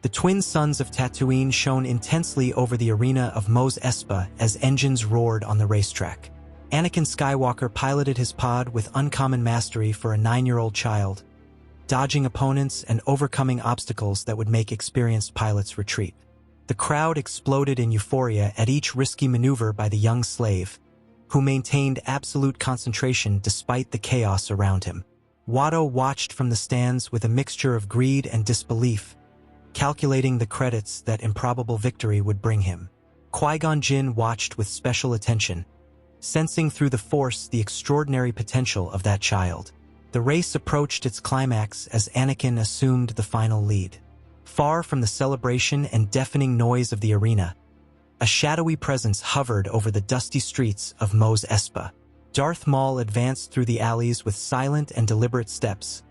The twin suns of Tatooine shone intensely over the arena of Mos Espa as engines roared on the racetrack. Anakin Skywalker piloted his pod with uncommon mastery for a 9-year-old child, dodging opponents and overcoming obstacles that would make experienced pilots retreat. The crowd exploded in euphoria at each risky maneuver by the young slave, who maintained absolute concentration despite the chaos around him. Watto watched from the stands with a mixture of greed and disbelief, calculating the credits that improbable victory would bring him. Qui-Gon Jinn watched with special attention, sensing through the Force the extraordinary potential of that child. The race approached its climax as Anakin assumed the final lead. Far from the celebration and deafening noise of the arena, a shadowy presence hovered over the dusty streets of Mos Espa. Darth Maul advanced through the alleys with silent and deliberate steps,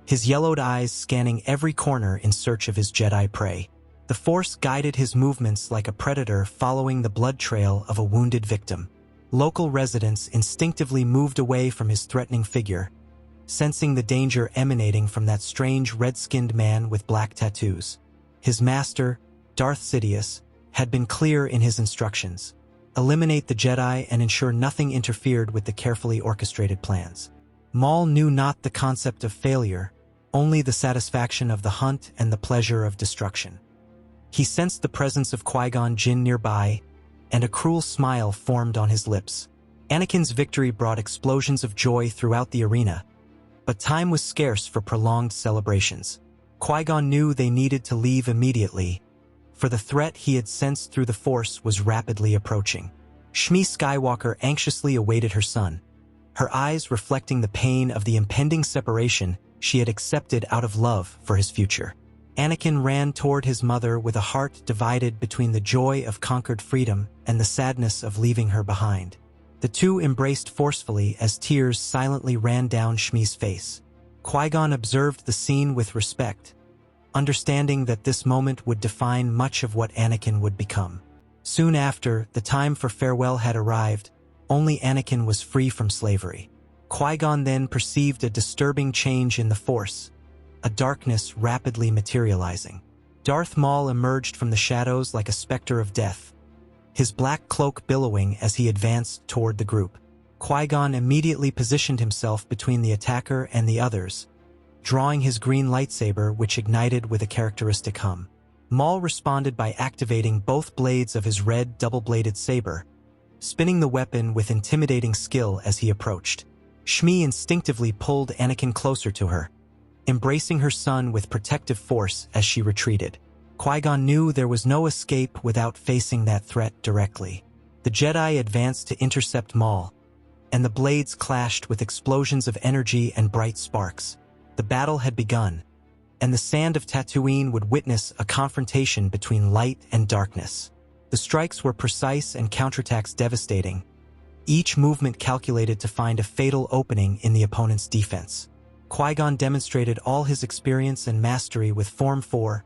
his yellowed eyes scanning every corner in search of his Jedi prey. The Force guided his movements like a predator following the blood trail of a wounded victim. Local residents instinctively moved away from his threatening figure, sensing the danger emanating from that strange red-skinned man with black tattoos. His master, Darth Sidious, had been clear in his instructions: eliminate the Jedi and ensure nothing interfered with the carefully orchestrated plans. Maul knew not the concept of failure, only the satisfaction of the hunt and the pleasure of destruction. He sensed the presence of Qui-Gon Jinn nearby, and a cruel smile formed on his lips. Anakin's victory brought explosions of joy throughout the arena, but time was scarce for prolonged celebrations. Qui-Gon knew they needed to leave immediately, for the threat he had sensed through the Force was rapidly approaching. Shmi Skywalker anxiously awaited her son, her eyes reflecting the pain of the impending separation she had accepted out of love for his future. Anakin ran toward his mother with a heart divided between the joy of conquered freedom and the sadness of leaving her behind. The two embraced forcefully as tears silently ran down Shmi's face. Qui-Gon observed the scene with respect, understanding that this moment would define much of what Anakin would become. Soon after, the time for farewell had arrived. Only Anakin was free from slavery. Qui-Gon then perceived a disturbing change in the Force, a darkness rapidly materializing. Darth Maul emerged from the shadows like a specter of death, his black cloak billowing as he advanced toward the group. Qui-Gon immediately positioned himself between the attacker and the others, drawing his green lightsaber, which ignited with a characteristic hum. Maul responded by activating both blades of his red double-bladed saber, spinning the weapon with intimidating skill as he approached. Shmi instinctively pulled Anakin closer to her, embracing her son with protective force as she retreated. Qui-Gon knew there was no escape without facing that threat directly. The Jedi advanced to intercept Maul, and the blades clashed with explosions of energy and bright sparks. The battle had begun, and the sand of Tatooine would witness a confrontation between light and darkness. The strikes were precise and counterattacks devastating, each movement calculated to find a fatal opening in the opponent's defense. Qui-Gon demonstrated all his experience and mastery with Form 4,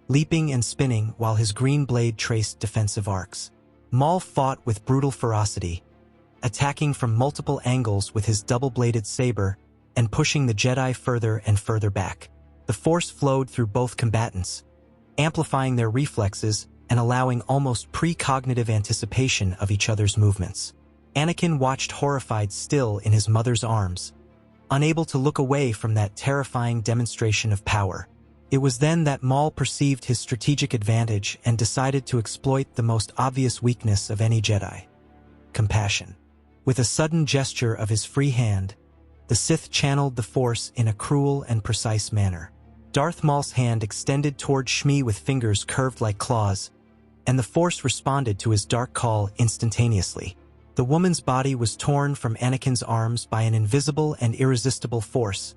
leaping and spinning while his green blade traced defensive arcs. Maul fought with brutal ferocity, attacking from multiple angles with his double-bladed saber and pushing the Jedi further and further back. The Force flowed through both combatants, amplifying their reflexes and allowing almost precognitive anticipation of each other's movements. Anakin watched horrified still in his mother's arms, unable to look away from that terrifying demonstration of power. It was then that Maul perceived his strategic advantage and decided to exploit the most obvious weakness of any Jedi: compassion. With a sudden gesture of his free hand, the Sith channeled the Force in a cruel and precise manner. Darth Maul's hand extended toward Shmi with fingers curved like claws, and the Force responded to his dark call instantaneously. The woman's body was torn from Anakin's arms by an invisible and irresistible force,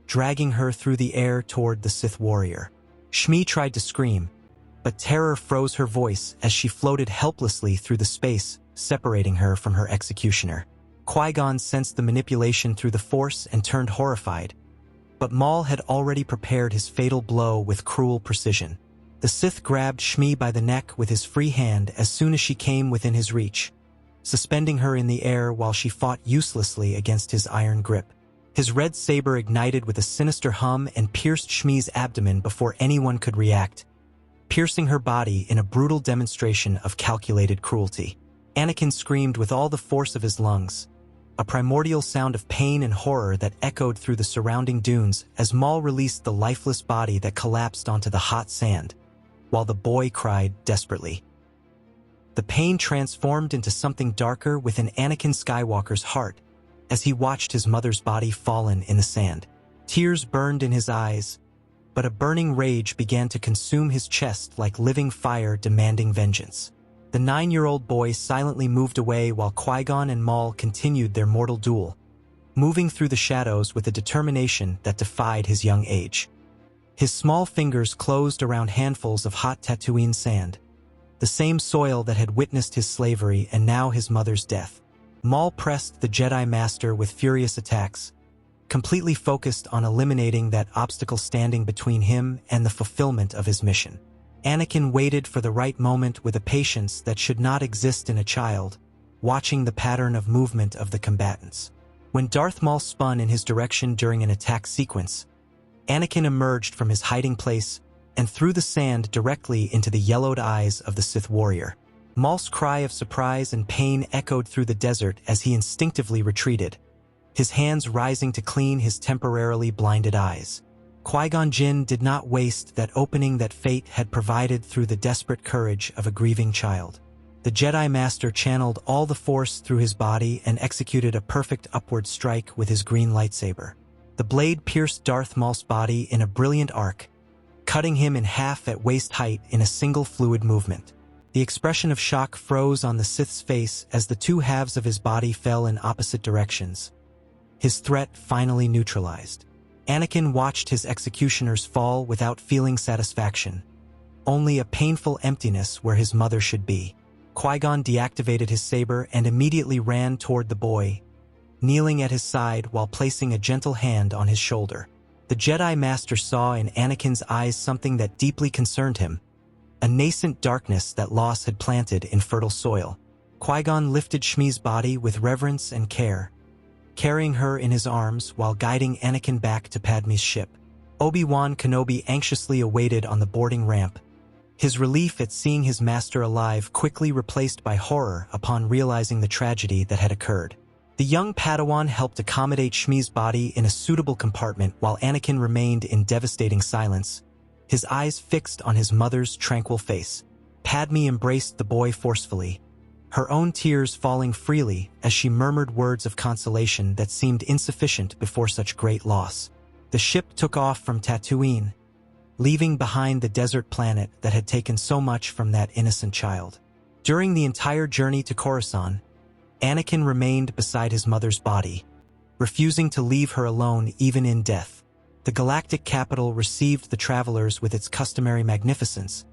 dragging her through the air toward the Sith warrior. Shmi tried to scream, but terror froze her voice as she floated helplessly through the space, separating her from her executioner. Qui-Gon sensed the manipulation through the Force and turned horrified, but Maul had already prepared his fatal blow with cruel precision. The Sith grabbed Shmi by the neck with his free hand as soon as she came within his reach, suspending her in the air while she fought uselessly against his iron grip. His red saber ignited with a sinister hum and pierced Shmi's abdomen before anyone could react, piercing her body in a brutal demonstration of calculated cruelty. Anakin screamed with all the force of his lungs, a primordial sound of pain and horror that echoed through the surrounding dunes as Maul released the lifeless body that collapsed onto the hot sand, while the boy cried desperately. The pain transformed into something darker within Anakin Skywalker's heart as he watched his mother's body fallen in the sand. Tears burned in his eyes, but a burning rage began to consume his chest like living fire demanding vengeance. The 9-year-old boy silently moved away while Qui-Gon and Maul continued their mortal duel, moving through the shadows with a determination that defied his young age. His small fingers closed around handfuls of hot Tatooine sand, the same soil that had witnessed his slavery and now his mother's death. Maul pressed the Jedi Master with furious attacks, completely focused on eliminating that obstacle standing between him and the fulfillment of his mission. Anakin waited for the right moment with a patience that should not exist in a child, watching the pattern of movement of the combatants. When Darth Maul spun in his direction during an attack sequence, Anakin emerged from his hiding place and threw the sand directly into the yellowed eyes of the Sith warrior. Maul's cry of surprise and pain echoed through the desert as he instinctively retreated, his hands rising to clean his temporarily blinded eyes. Qui-Gon Jinn did not waste that opening that fate had provided through the desperate courage of a grieving child. The Jedi Master channeled all the force through his body and executed a perfect upward strike with his green lightsaber. The blade pierced Darth Maul's body in a brilliant arc, cutting him in half at waist height in a single fluid movement. The expression of shock froze on the Sith's face as the two halves of his body fell in opposite directions, his threat finally neutralized. Anakin watched his executioners fall without feeling satisfaction, only a painful emptiness where his mother should be. Qui-Gon deactivated his saber and immediately ran toward the boy, kneeling at his side while placing a gentle hand on his shoulder. The Jedi Master saw in Anakin's eyes something that deeply concerned him, a nascent darkness that loss had planted in fertile soil. Qui-Gon lifted Shmi's body with reverence and care, carrying her in his arms while guiding Anakin back to Padme's ship. Obi-Wan Kenobi anxiously awaited on the boarding ramp, his relief at seeing his master alive quickly replaced by horror upon realizing the tragedy that had occurred. The young Padawan helped accommodate Shmi's body in a suitable compartment while Anakin remained in devastating silence, his eyes fixed on his mother's tranquil face. Padme embraced the boy forcefully, her own tears falling freely as she murmured words of consolation that seemed insufficient before such great loss. The ship took off from Tatooine, leaving behind the desert planet that had taken so much from that innocent child. During the entire journey to Coruscant, Anakin remained beside his mother's body, refusing to leave her alone even in death. The galactic capital received the travelers with its customary magnificence,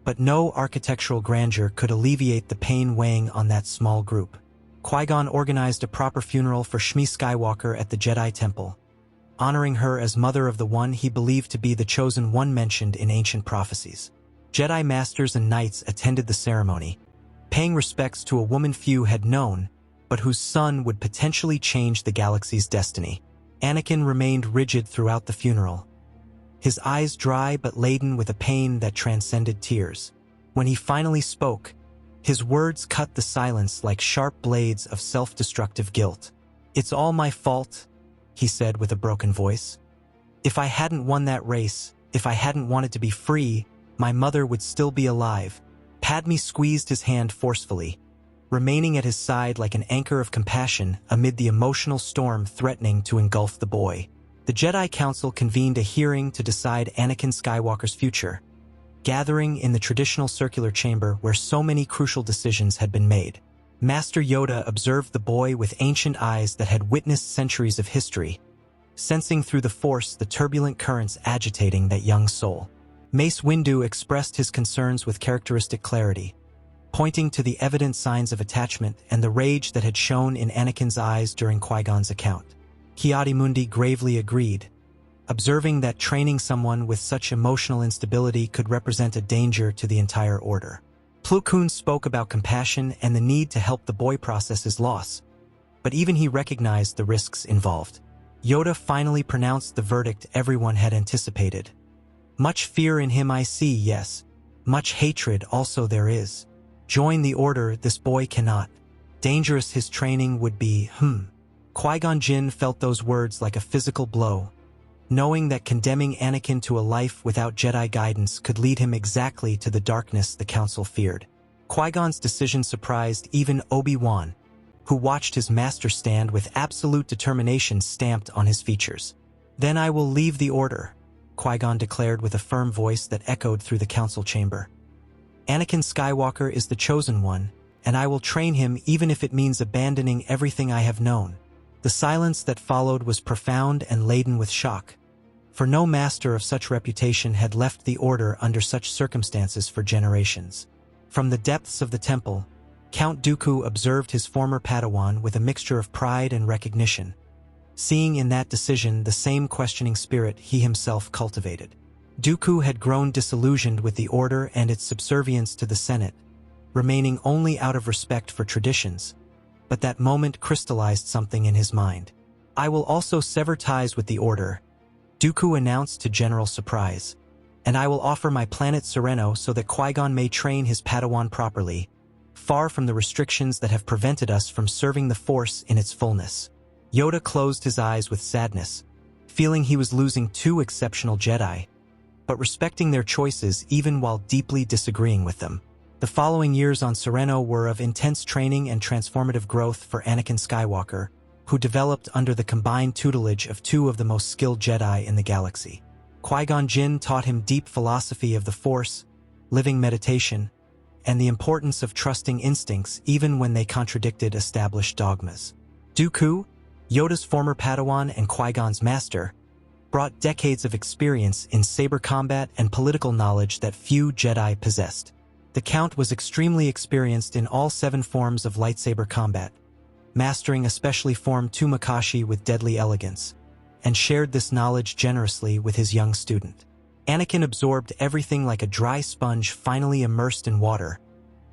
but no architectural grandeur could alleviate the pain weighing on that small group. Qui-Gon organized a proper funeral for Shmi Skywalker at the Jedi Temple, honoring her as mother of the one he believed to be the chosen one mentioned in ancient prophecies. Jedi Masters and Knights attended the ceremony, paying respects to a woman few had known, but whose son would potentially change the galaxy's destiny. Anakin remained rigid throughout the funeral, his eyes dry but laden with a pain that transcended tears. When he finally spoke, his words cut the silence like sharp blades of self-destructive guilt. "It's all my fault," he said with a broken voice. "If I hadn't won that race, if I hadn't wanted to be free, my mother would still be alive." Padme squeezed his hand forcefully, remaining at his side like an anchor of compassion amid the emotional storm threatening to engulf the boy. The Jedi Council convened a hearing to decide Anakin Skywalker's future, gathering in the traditional circular chamber where so many crucial decisions had been made. Master Yoda observed the boy with ancient eyes that had witnessed centuries of history, sensing through the Force the turbulent currents agitating that young soul. Mace Windu expressed his concerns with characteristic clarity, pointing to the evident signs of attachment and the rage that had shown in Anakin's eyes during Qui-Gon's account. Ki-Adi-Mundi gravely agreed, observing that training someone with such emotional instability could represent a danger to the entire order. Plo Koon spoke about compassion and the need to help the boy process his loss, but even he recognized the risks involved. Yoda finally pronounced the verdict everyone had anticipated. "Much fear in him I see, yes, Much hatred also there is. Join the order, this boy cannot. Dangerous his training would be, Qui-Gon Jinn felt those words like a physical blow, knowing that condemning Anakin to a life without Jedi guidance could lead him exactly to the darkness the Council feared. Qui-Gon's decision surprised even Obi-Wan, who watched his master stand with absolute determination stamped on his features. "Then I will leave the order," Qui-Gon declared with a firm voice that echoed through the council chamber. "Anakin Skywalker is the chosen one, and I will train him even if it means abandoning everything I have known." The silence that followed was profound and laden with shock, for no master of such reputation had left the order under such circumstances for generations. From the depths of the temple, Count Dooku observed his former Padawan with a mixture of pride and recognition, seeing in that decision the same questioning spirit he himself cultivated. Dooku had grown disillusioned with the order and its subservience to the Senate, remaining only out of respect for traditions, but that moment crystallized something in his mind. "I will also sever ties with the order," Dooku announced to general surprise, "and I will offer my planet Sereno so that Qui-Gon may train his Padawan properly, far from the restrictions that have prevented us from serving the Force in its fullness." Yoda closed his eyes with sadness, feeling he was losing two exceptional Jedi, but respecting their choices even while deeply disagreeing with them. The following years on Sereno were of intense training and transformative growth for Anakin Skywalker, who developed under the combined tutelage of two of the most skilled Jedi in the galaxy. Qui-Gon Jinn taught him deep philosophy of the Force, living meditation, and the importance of trusting instincts even when they contradicted established dogmas. Dooku, Yoda's former Padawan and Qui-Gon's master, brought decades of experience in saber combat and political knowledge that few Jedi possessed. The Count was extremely experienced in all 7 forms of lightsaber combat, mastering especially Form Tumakashi with deadly elegance, and shared this knowledge generously with his young student. Anakin absorbed everything like a dry sponge finally immersed in water,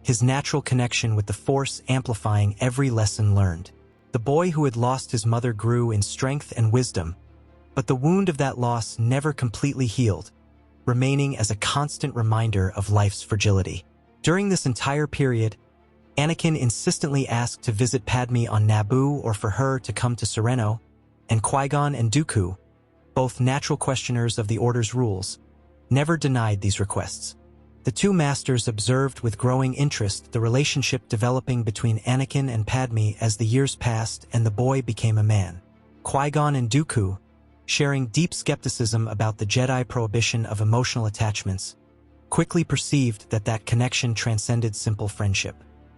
his natural connection with the Force amplifying every lesson learned. The boy who had lost his mother grew in strength and wisdom, but the wound of that loss never completely healed, remaining as a constant reminder of life's fragility. During this entire period, Anakin insistently asked to visit Padme on Naboo or for her to come to Sereno, and Qui-Gon and Dooku, both natural questioners of the Order's rules, never denied these requests. The two masters observed with growing interest the relationship developing between Anakin and Padme as the years passed and the boy became a man. Qui-Gon and Dooku, sharing deep skepticism about the Jedi prohibition of emotional attachments, quickly perceived that that connection transcended simple friendship.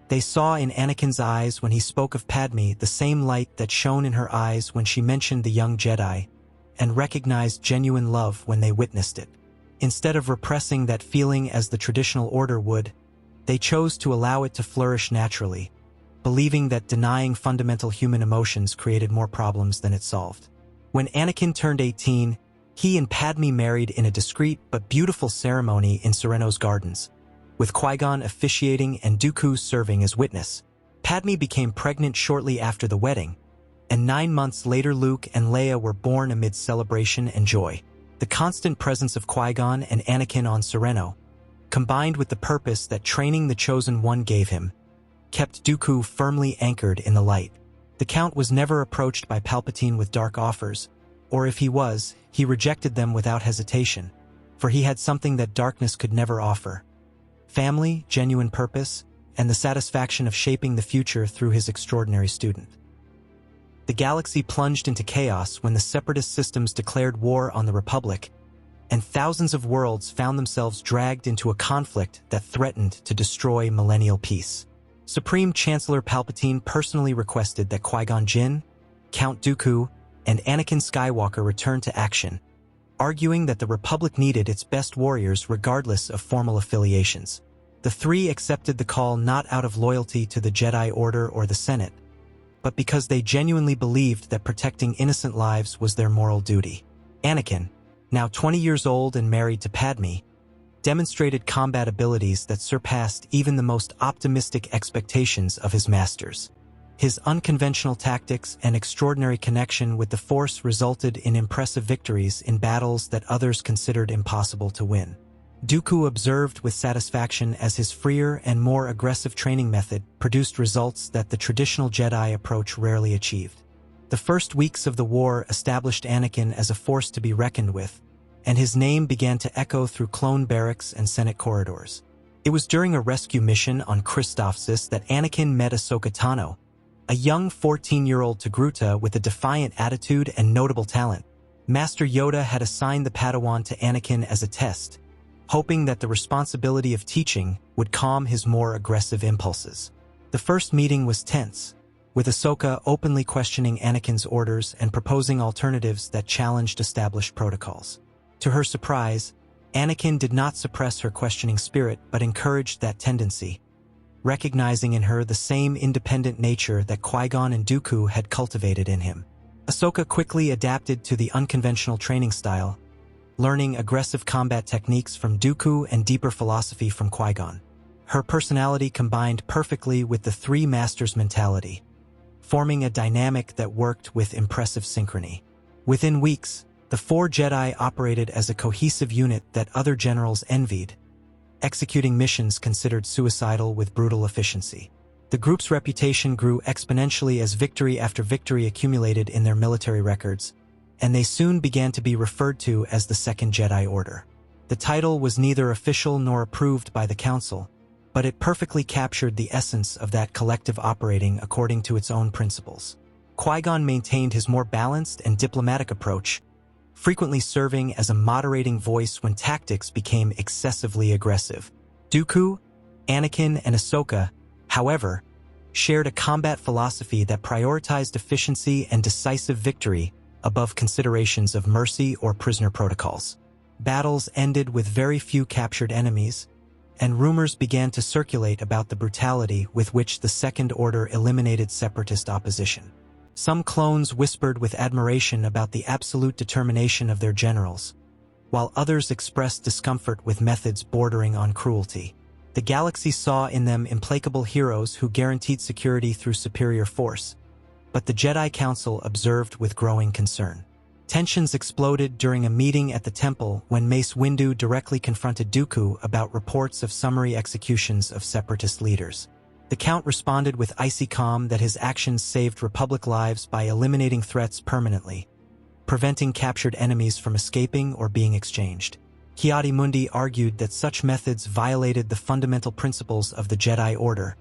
They saw in Anakin's eyes when he spoke of Padme the same light that shone in her eyes when she mentioned the young Jedi, and recognized genuine love when they witnessed it. Instead of repressing that feeling as the traditional order would, they chose to allow it to flourish naturally, believing that denying fundamental human emotions created more problems than it solved. When Anakin turned 18, he and Padme married in a discreet but beautiful ceremony in Sereno's gardens, with Qui-Gon officiating and Dooku serving as witness. Padme became pregnant shortly after the wedding, and 9 months later Luke and Leia were born amid celebration and joy. The constant presence of Qui-Gon and Anakin on Sereno, combined with the purpose that training the Chosen One gave him, kept Dooku firmly anchored in the light. The Count was never approached by Palpatine with dark offers, or if he was, he rejected them without hesitation, for he had something that darkness could never offer: family, genuine purpose, and the satisfaction of shaping the future through his extraordinary student. The galaxy plunged into chaos when the separatist systems declared war on the Republic, and thousands of worlds found themselves dragged into a conflict that threatened to destroy millennial peace. Supreme Chancellor Palpatine personally requested that Qui-Gon Jinn, Count Dooku, and Anakin Skywalker return to action, arguing that the Republic needed its best warriors regardless of formal affiliations. The three accepted the call not out of loyalty to the Jedi Order or the Senate, but because they genuinely believed that protecting innocent lives was their moral duty. Anakin, now 20 years old and married to Padme, demonstrated combat abilities that surpassed even the most optimistic expectations of his masters. His unconventional tactics and extraordinary connection with the Force resulted in impressive victories in battles that others considered impossible to win. Dooku observed with satisfaction as his freer and more aggressive training method produced results that the traditional Jedi approach rarely achieved. The first weeks of the war established Anakin as a force to be reckoned with, and his name began to echo through clone barracks and Senate corridors. It was during a rescue mission on Christophsis that Anakin met Ahsoka Tano, a young 14-year-old Togruta with a defiant attitude and notable talent. Master Yoda had assigned the Padawan to Anakin as a test, hoping that the responsibility of teaching would calm his more aggressive impulses. The first meeting was tense, with Ahsoka openly questioning Anakin's orders and proposing alternatives that challenged established protocols. To her surprise, Anakin did not suppress her questioning spirit but encouraged that tendency, recognizing in her the same independent nature that Qui-Gon and Dooku had cultivated in him. Ahsoka quickly adapted to the unconventional training style, learning aggressive combat techniques from Dooku and deeper philosophy from Qui-Gon. Her personality combined perfectly with the three masters' mentality, forming a dynamic that worked with impressive synchrony. Within weeks, the four Jedi operated as a cohesive unit that other generals envied, executing missions considered suicidal with brutal efficiency. The group's reputation grew exponentially as victory after victory accumulated in their military records, and they soon began to be referred to as the Second Jedi Order. The title was neither official nor approved by the Council, but it perfectly captured the essence of that collective operating according to its own principles. Qui-Gon maintained his more balanced and diplomatic approach, frequently serving as a moderating voice when tactics became excessively aggressive. Dooku, Anakin, and Ahsoka, however, shared a combat philosophy that prioritized efficiency and decisive victory above considerations of mercy or prisoner protocols. Battles ended with very few captured enemies, and rumors began to circulate about the brutality with which the Second Order eliminated separatist opposition. Some clones whispered with admiration about the absolute determination of their generals, while others expressed discomfort with methods bordering on cruelty. The galaxy saw in them implacable heroes who guaranteed security through superior force, but the Jedi Council observed with growing concern. Tensions exploded during a meeting at the temple when Mace Windu directly confronted Dooku about reports of summary executions of separatist leaders. The Count responded with icy calm that his actions saved Republic lives by eliminating threats permanently, preventing captured enemies from escaping or being exchanged. Ki-Adi-Mundi argued that such methods violated the fundamental principles of the Jedi Order,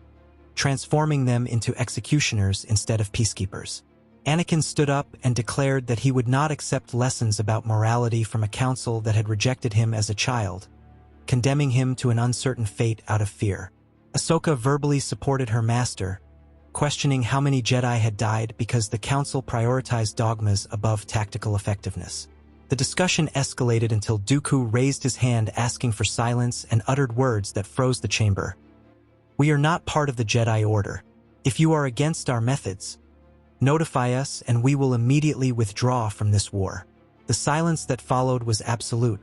transforming them into executioners instead of peacekeepers. Anakin stood up and declared that he would not accept lessons about morality from a council that had rejected him as a child, condemning him to an uncertain fate out of fear. Ahsoka verbally supported her master, questioning how many Jedi had died because the council prioritized dogmas above tactical effectiveness. The discussion escalated until Dooku raised his hand asking for silence and uttered words that froze the chamber. "We are not part of the Jedi Order. If you are against our methods, notify us and we will immediately withdraw from this war." The silence that followed was absolute,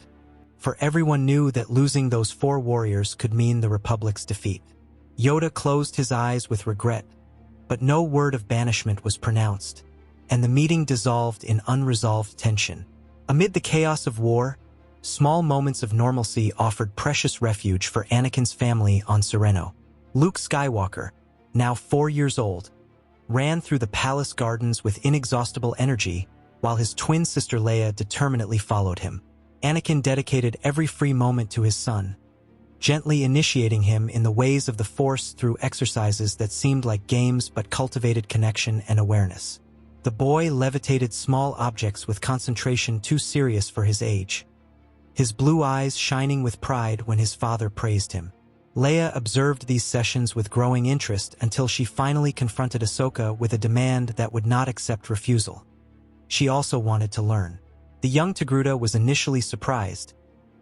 for everyone knew that losing those four warriors could mean the Republic's defeat. Yoda closed his eyes with regret, but no word of banishment was pronounced, and the meeting dissolved in unresolved tension. Amid the chaos of war, small moments of normalcy offered precious refuge for Anakin's family on Sereno. Luke Skywalker, now 4 years old, ran through the palace gardens with inexhaustible energy, while his twin sister Leia determinedly followed him. Anakin dedicated every free moment to his son, gently initiating him in the ways of the Force through exercises that seemed like games but cultivated connection and awareness. The boy levitated small objects with concentration too serious for his age, his blue eyes shining with pride when his father praised him. Leia observed these sessions with growing interest until she finally confronted Ahsoka with a demand that would not accept refusal. She also wanted to learn. The young Togruta was initially surprised,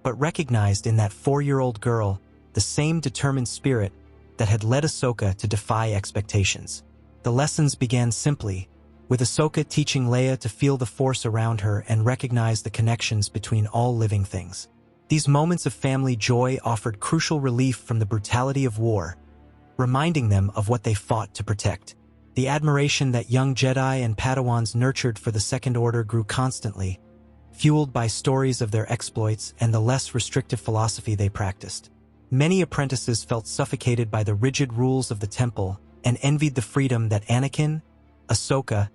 but recognized in that 4-year-old girl the same determined spirit that had led Ahsoka to defy expectations. The lessons began simply, with Ahsoka teaching Leia to feel the Force around her and recognize the connections between all living things. These moments of family joy offered crucial relief from the brutality of war, reminding them of what they fought to protect. The admiration that young Jedi and Padawans nurtured for the Second Order grew constantly, fueled by stories of their exploits and the less restrictive philosophy they practiced. Many apprentices felt suffocated by the rigid rules of the temple and envied the freedom that Anakin, Ahsoka,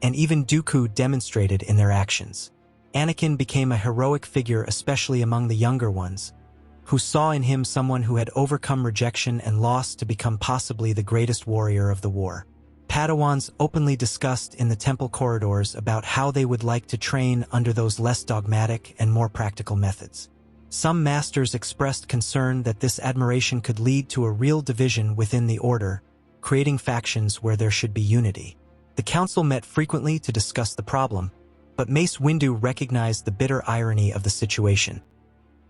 and even Dooku demonstrated in their actions. Anakin became a heroic figure, especially among the younger ones, who saw in him someone who had overcome rejection and loss to become possibly the greatest warrior of the war. Padawans openly discussed in the temple corridors about how they would like to train under those less dogmatic and more practical methods. Some masters expressed concern that this admiration could lead to a real division within the order, creating factions where there should be unity. The council met frequently to discuss the problem, but Mace Windu recognized the bitter irony of the situation.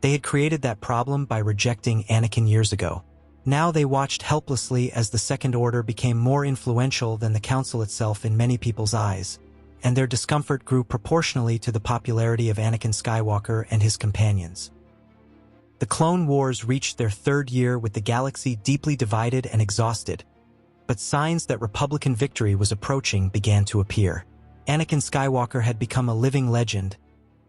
They had created that problem by rejecting Anakin years ago. Now they watched helplessly as the Second Order became more influential than the Council itself in many people's eyes, and their discomfort grew proportionally to the popularity of Anakin Skywalker and his companions. The Clone Wars reached their third year with the galaxy deeply divided and exhausted, but signs that Republican victory was approaching began to appear. Anakin Skywalker had become a living legend,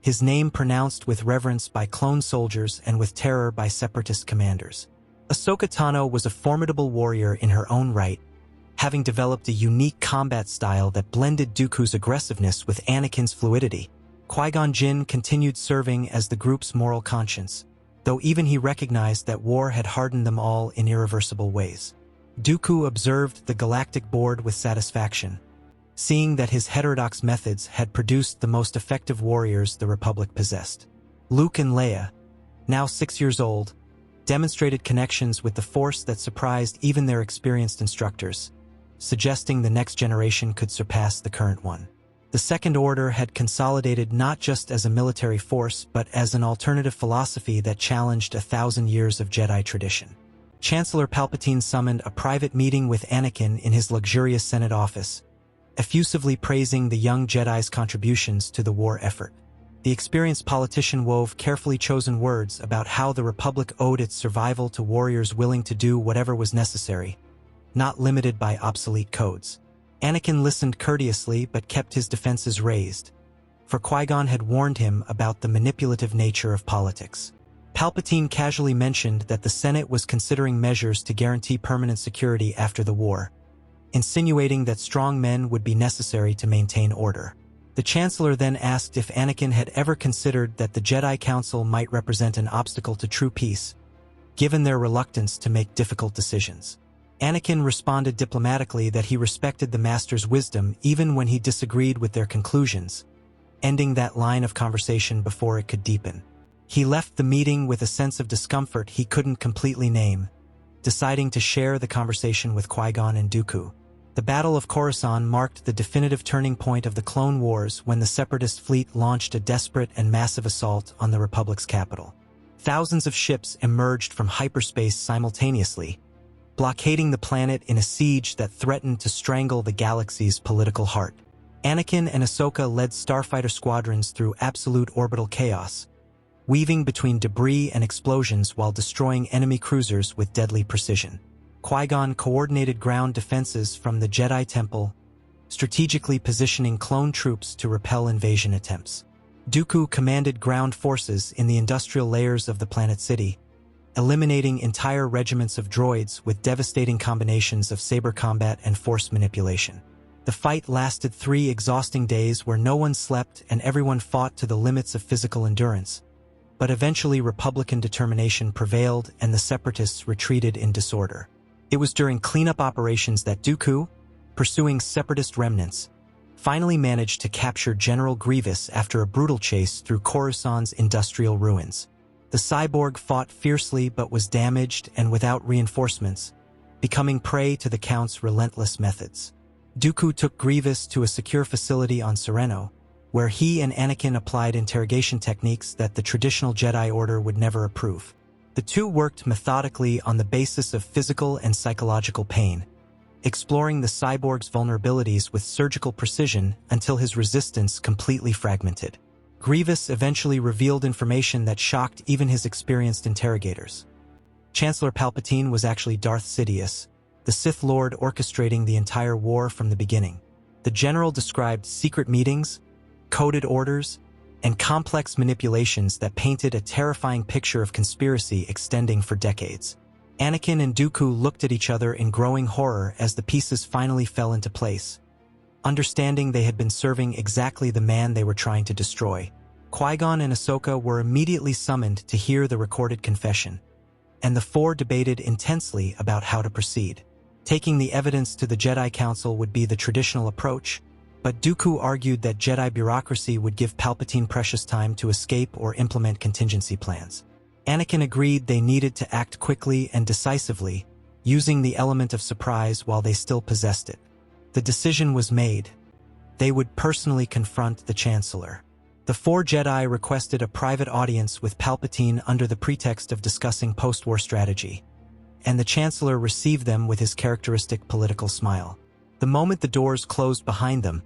his name pronounced with reverence by clone soldiers and with terror by separatist commanders. Ahsoka Tano was a formidable warrior in her own right, having developed a unique combat style that blended Dooku's aggressiveness with Anakin's fluidity. Qui-Gon Jinn continued serving as the group's moral conscience, though even he recognized that war had hardened them all in irreversible ways. Dooku observed the Galactic Board with satisfaction, seeing that his heterodox methods had produced the most effective warriors the Republic possessed. Luke and Leia, now 6 years old, demonstrated connections with the Force that surprised even their experienced instructors, suggesting the next generation could surpass the current one. The Second Order had consolidated not just as a military force but as an alternative philosophy that challenged 1,000 years of Jedi tradition. Chancellor Palpatine summoned a private meeting with Anakin in his luxurious Senate office, effusively praising the young Jedi's contributions to the war effort. The experienced politician wove carefully chosen words about how the Republic owed its survival to warriors willing to do whatever was necessary, not limited by obsolete codes. Anakin listened courteously but kept his defenses raised, for Qui-Gon had warned him about the manipulative nature of politics. Palpatine casually mentioned that the Senate was considering measures to guarantee permanent security after the war, insinuating that strong men would be necessary to maintain order. The Chancellor then asked if Anakin had ever considered that the Jedi Council might represent an obstacle to true peace, given their reluctance to make difficult decisions. Anakin responded diplomatically that he respected the Master's wisdom even when he disagreed with their conclusions, ending that line of conversation before it could deepen. He left the meeting with a sense of discomfort he couldn't completely name, deciding to share the conversation with Qui-Gon and Dooku. The Battle of Coruscant marked the definitive turning point of the Clone Wars when the Separatist fleet launched a desperate and massive assault on the Republic's capital. Thousands of ships emerged from hyperspace simultaneously, blockading the planet in a siege that threatened to strangle the galaxy's political heart. Anakin and Ahsoka led starfighter squadrons through absolute orbital chaos, weaving between debris and explosions while destroying enemy cruisers with deadly precision. Qui-Gon coordinated ground defenses from the Jedi Temple, strategically positioning clone troops to repel invasion attempts. Dooku commanded ground forces in the industrial layers of the planet city, eliminating entire regiments of droids with devastating combinations of saber combat and force manipulation. The fight lasted 3 exhausting days where no one slept and everyone fought to the limits of physical endurance, but eventually Republican determination prevailed and the Separatists retreated in disorder. It was during cleanup operations that Dooku, pursuing Separatist remnants, finally managed to capture General Grievous after a brutal chase through Coruscant's industrial ruins. The cyborg fought fiercely but was damaged and without reinforcements, becoming prey to the Count's relentless methods. Dooku took Grievous to a secure facility on Sereno, where he and Anakin applied interrogation techniques that the traditional Jedi Order would never approve. The two worked methodically on the basis of physical and psychological pain, exploring the cyborg's vulnerabilities with surgical precision until his resistance completely fragmented. Grievous eventually revealed information that shocked even his experienced interrogators. Chancellor Palpatine was actually Darth Sidious, the Sith Lord orchestrating the entire war from the beginning. The general described secret meetings, coded orders, and complex manipulations that painted a terrifying picture of conspiracy extending for decades. Anakin and Dooku looked at each other in growing horror as the pieces finally fell into place. Understanding they had been serving exactly the man they were trying to destroy, Qui-Gon and Ahsoka were immediately summoned to hear the recorded confession, and the four debated intensely about how to proceed. Taking the evidence to the Jedi Council would be the traditional approach, but Dooku argued that Jedi bureaucracy would give Palpatine precious time to escape or implement contingency plans. Anakin agreed they needed to act quickly and decisively, using the element of surprise while they still possessed it. The decision was made. They would personally confront the Chancellor. The four Jedi requested a private audience with Palpatine under the pretext of discussing post-war strategy, and the Chancellor received them with his characteristic political smile. The moment the doors closed behind them,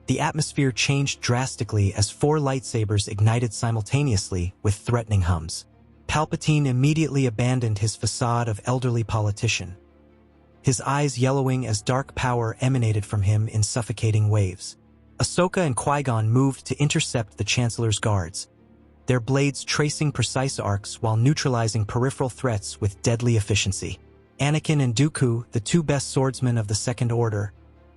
the atmosphere changed drastically as four lightsabers ignited simultaneously with threatening hums. Palpatine immediately abandoned his facade of elderly politician, his eyes yellowing as dark power emanated from him in suffocating waves. Ahsoka and Qui-Gon moved to intercept the Chancellor's guards, their blades tracing precise arcs while neutralizing peripheral threats with deadly efficiency. Anakin and Dooku, the two best swordsmen of the Second Order,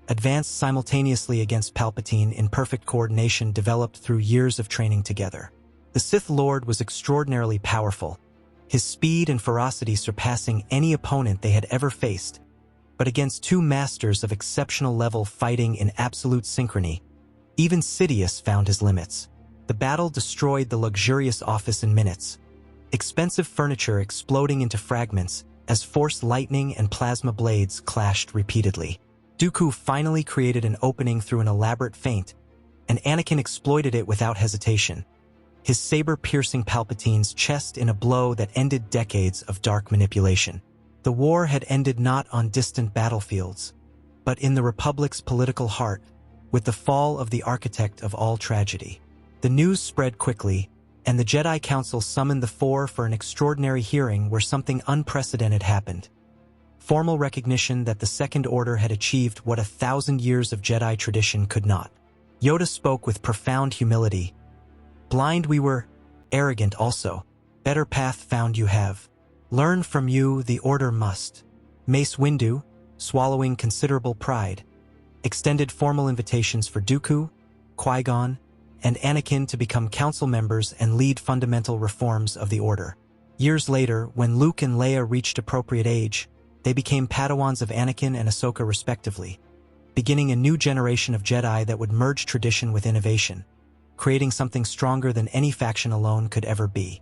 advanced simultaneously against Palpatine in perfect coordination developed through years of training together. The Sith Lord was extraordinarily powerful, his speed and ferocity surpassing any opponent they had ever faced. But against two masters of exceptional level fighting in absolute synchrony, even Sidious found his limits. The battle destroyed the luxurious office in minutes, expensive furniture exploding into fragments as force lightning and plasma blades clashed repeatedly. Dooku finally created an opening through an elaborate feint, and Anakin exploited it without hesitation, his saber piercing Palpatine's chest in a blow that ended decades of dark manipulation. The war had ended not on distant battlefields, but in the Republic's political heart, with the fall of the architect of all tragedy. The news spread quickly, and the Jedi Council summoned the four for an extraordinary hearing where something unprecedented happened. Formal recognition that the Second Order had achieved what 1,000 years of Jedi tradition could not. Yoda spoke with profound humility. Blind we were, arrogant also. Better path found you have. Learn from you the Order must. Mace Windu, swallowing considerable pride, extended formal invitations for Dooku, Qui-Gon, and Anakin to become council members and lead fundamental reforms of the Order. Years later, when Luke and Leia reached appropriate age, they became Padawans of Anakin and Ahsoka respectively, beginning a new generation of Jedi that would merge tradition with innovation, creating something stronger than any faction alone could ever be.